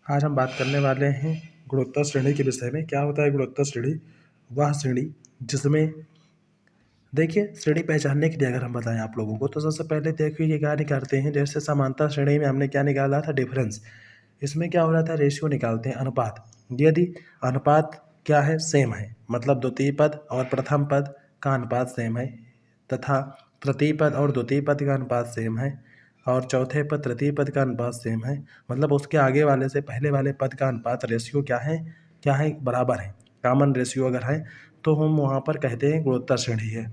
आज हम बात करने वाले हैं गुणोत्तर श्रेणी के विषय में। क्या होता है गुणोत्तर श्रेणी? वह श्रेणी जिसमें देखिए श्रेणी पहचानने के लिए अगर हम बताएं आप लोगों को तो सबसे पहले देखिए कि क्या निकालते हैं। जैसे समांतर श्रेणी में हमने क्या निकाला था? डिफरेंस। इसमें क्या हो रहा था? रेशियो निकालते हैं, अनुपात। यदि अनुपात क्या है? सेम है, मतलब द्वितीय पद और प्रथम पद का अनुपात सेम है, तथा तृतीय पद और द्वितीय पद का अनुपात सेम है, और चौथे पद तृतीय पद का अनुपात सेम है, मतलब उसके आगे वाले से पहले वाले पद का अनुपात रेशियो क्या है? बराबर है। कॉमन रेशियो अगर है तो हम वहाँ पर कहते हैं गुणोत्तर श्रेणी है।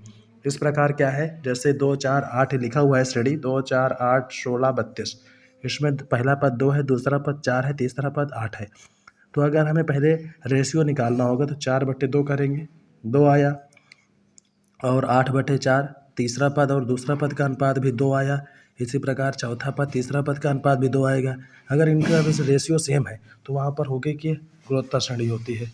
इस प्रकार क्या है? जैसे 2 4 8 लिखा हुआ है श्रेणी 2 4 8 16 32। इसमें पहला पद 2 है, दूसरा पद 4 है, तीसरा पद 8 है। तो अगर हमें पहले रेशियो निकालना होगा तो 4/2 करेंगे, 2 आया, और 8/4 तीसरा पद और दूसरा पद का अनुपात भी 2 आया। इसी प्रकार चौथा पद तीसरा पद का अनुपात भी 2 आएगा। अगर इनका रेशियो सेम है तो वहाँ पर होगी कि गुणोत्तर श्रेणी होती है।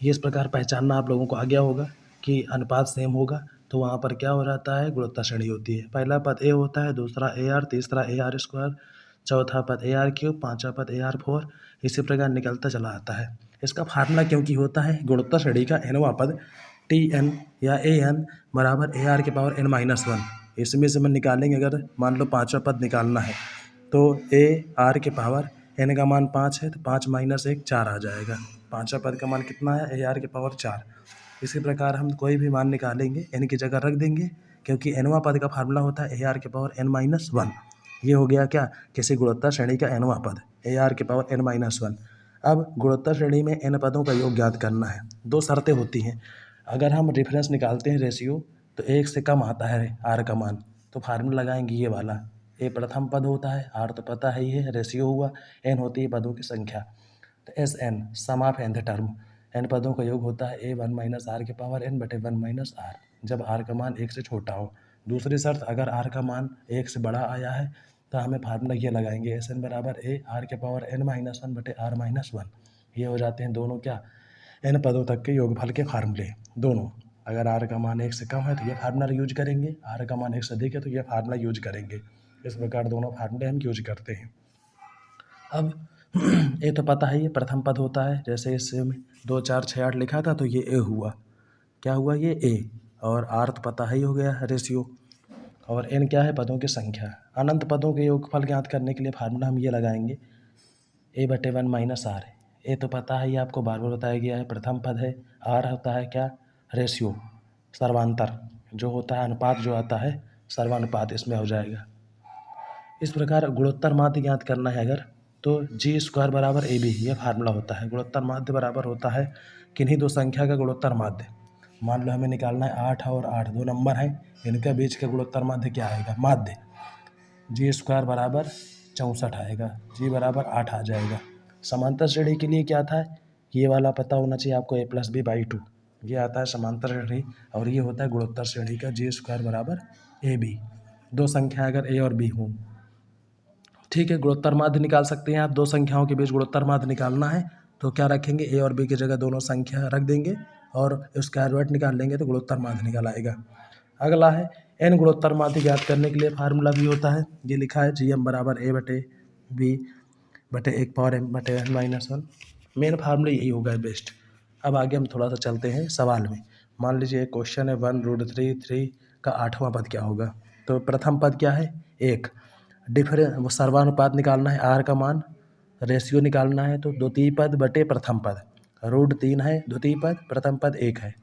ये इस प्रकार पहचानना आप लोगों को आ गया होगा कि अनुपात सेम होगा तो वहाँ पर क्या हो जाता है? गुणोत्तर श्रेणी होती है। पहला पद ए होता है, दूसरा ए आर, तीसरा ए आर स्क्वायर, चौथा पद ए आर क्यूब, पाँचवा पद ए आर 4। इसी प्रकार निकलता चला आता है। इसका फार्मूला क्योंकि होता है गुणोत्तर श्रेणी का nवां पद टी एन या ए एन बराबर ए आर के पावर n-1। इसमें से हम निकालेंगे, अगर मान लो पाँचवा पद निकालना है तो ए आर के पावर n का मान 5 है तो 5 - 1 4 आ जाएगा। पाँचवा पद का मान कितना है? ए आर के पावर 4। इसी प्रकार हम कोई भी मान निकालेंगे n की जगह रख देंगे, क्योंकि nवां पद का फार्मूला होता है ए आर के पावर n-1। ये हो गया क्या? किसी गुणोत्तर श्रेणी का nवां पद ए आर के पावर n-1। अब गुणोत्तर श्रेणी में n पदों का योग ज्ञात करना है। दो शर्तें होती हैं। अगर हम रेफरेंस निकालते हैं रेशियो तो 1 से कम आता है आर का मान, तो फार्मूला लगाएंगे ये वाला। ए प्रथम पद होता है, आर तो पता है ही है, रेशियो हुआ, एन होती है पदों की संख्या। तो S N sum of nth term, N पदों का योग होता है ए 1 - आर के पावर n/1 - आर, जब आर का मान 1 से छोटा हो। दूसरी शर्त, अगर आर का मान 1 से बड़ा आया है तो हमें फार्मूला ये लगाएंगे, एस एन बराबर ए आर के पावर n-1/r-1। ये हो जाते हैं दोनों क्या? n पदों तक के योगफल के फार्मूले दोनों। अगर r का मान 1 से कम है तो ये फार्मूला यूज करेंगे, r का मान 1 से अधिक है तो ये फार्मूला यूज करेंगे। इस प्रकार दोनों फार्मूले हम यूज करते हैं। अब ये तो पता है, ये प्रथम पद होता है। जैसे इसमें 2 4 6 8 लिखा था तो ये ए हुआ। क्या हुआ? ये ए। और आर तो पता ही हो गया रेशियो, और एन क्या है? पदों की संख्या। अनंत पदों के योगफल ज्ञात करने के लिए फार्मूला हम ये लगाएंगे, a/1 - आर। ए तो पता है, ये आपको बार बार बताया गया है, प्रथम पद है। आर होता है क्या? रेशियो, सर्वांतर जो होता है, अनुपात जो आता है, सर्वानुपात इसमें हो जाएगा। इस प्रकार गुणोत्तर माध्य ज्ञात करना है अगर, तो जी स्क्वायर बराबर ए बी, ये फार्मूला होता है। गुणोत्तर माध्य बराबर होता है किन्हीं दो संख्या का गुणोत्तर माध्य। मान लो हमें निकालना है 8 और 8, दो नंबर हैं, इनके बीच का गुणोत्तर माध्य क्या आएगा? माध्य। जी स्क्वायर बराबर 64 आएगा, जी बराबर 8 आ जाएगा। समांतर श्रेणी के लिए क्या था? ये वाला पता होना चाहिए आपको, a+b/2। ये आता है समांतर श्रेणी, और ये होता है गुणोत्तर श्रेणी का जी स्क्वायर बराबर ए बी। दो संख्या अगर ए और बी हों, ठीक है, गुणोत्तर माध्य निकाल सकते हैं आप। दो संख्याओं के बीच गुणोत्तर माध्य निकालना है तो क्या रखेंगे? ए और बी की जगह दोनों संख्या रख देंगे और स्क्वायर रूट निकाल लेंगे तो गुणोत्तर माध्य निकल आएगा। अगला है एन गुणोत्तर माध्य ज्ञात करने के लिए फार्मूला भी होता है, ये लिखा है जी एम बराबर a/b/1/n-1। मेन फार्मूला यही होगा बेस्ट। अब आगे हम थोड़ा सा चलते हैं सवाल में। मान लीजिए एक क्वेश्चन है 1√3 का 8वां पद क्या होगा? तो प्रथम पद क्या है? 1। वो सर्वानुपात निकालना है, आर का मान, रेशियो निकालना है, तो द्वितीय पद बटे प्रथम पद। √3 है द्वितीय पद, प्रथम पद 1 है,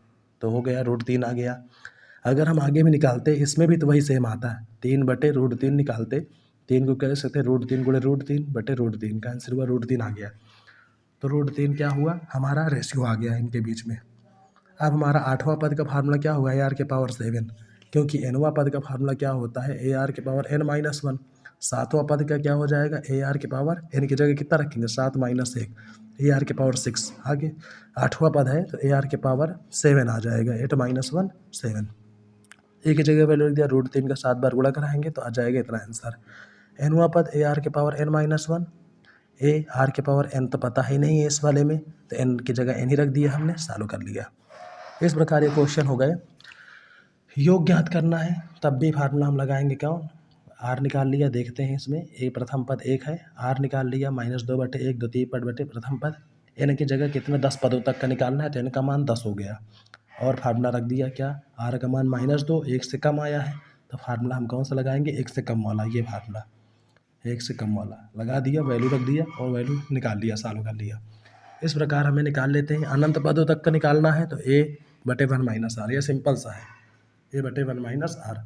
तो हो गया √3 आ गया। अगर हम आगे भी निकालते, इसमें भी तो वही सेम आता है, 3/√3 निकालते, 3 को कह सकते √3 × √3 बटे √3 का आंसर हुआ √3 आ गया। तो √3 क्या हुआ? हमारा रेशियो आ गया इनके बीच में। अब हमारा 8वां पद का फार्मूला क्या हुआ? ए आर के पावर 7, क्योंकि nवां पद का फार्मूला क्या होता है? ए आर के पावर n-1। 7वां पद का क्या हो जाएगा? ए आर के पावर n की जगह कितना रखेंगे? 7 - 1, ए आर के पावर 6। आगे 8वां पद है तो ए आर के पावर 7 आ जाएगा, 8 - 1 7। ए की जगह वैल्यू लिख दिया, √3 का 7 बार गुणा कराएंगे तो आ जाएगा इतना आंसर। nवां पद ए आर के पावर n-1, ए आर के पावर n तो पता ही नहीं है इस वाले में, तो n की जगह n ही रख दिया हमने, सॉल्व कर लिया। इस प्रकार ये क्वेश्चन हो गए। योग ज्ञात करना है तब भी फार्मूला हम लगाएंगे, क्यों? आर निकाल लिया। देखते हैं इसमें एक प्रथम पद 1 है, आर निकाल लिया -2/1 द्वितीय पद बटे प्रथम पद। n की जगह कितने 10 पदों तक का निकालना है, तो n का मान 10 हो गया। और फार्मूला रख दिया क्या, आर का मान -2 1 से कम आया है, तो फार्मूला हम कौन सा लगाएंगे, 1 से कम वाला। ये फार्मूला 1 से कम वाला लगा दिया, वैल्यू रख दिया और वैल्यू निकाल लिया, सॉल्व कर लिया। इस प्रकार हमें निकाल लेते हैं। अनंत पदों तक का निकालना है तो a/1 - r, ये सिंपल सा है, a/1 - r।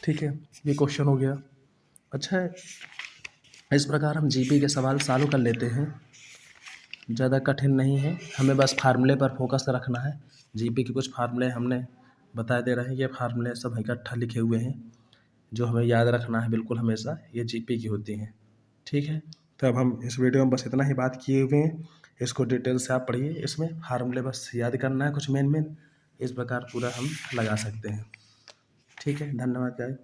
ठीक है, ये क्वेश्चन हो गया। अच्छा है, इस प्रकार हम जीपी के सवाल सॉल्व कर लेते हैं, ज़्यादा कठिन नहीं है, हमें बस फार्मूले पर फोकस रखना है। जीपी के कुछ फार्मूले हमने बता दे रहे हैं, ये फार्मूले सब इकट्ठा लिखे हुए हैं जो हमें याद रखना है बिल्कुल हमेशा, ये जीपी की होती हैं। ठीक है, तो अब हम इस वीडियो में बस इतना ही बात किए हुए हैं, इसको डिटेल से आप पढ़िए, इसमें फार्मूले बस याद करना है कुछ मेन, इस प्रकार पूरा हम लगा सकते हैं। ठीक है, धन्यवाद गाइस।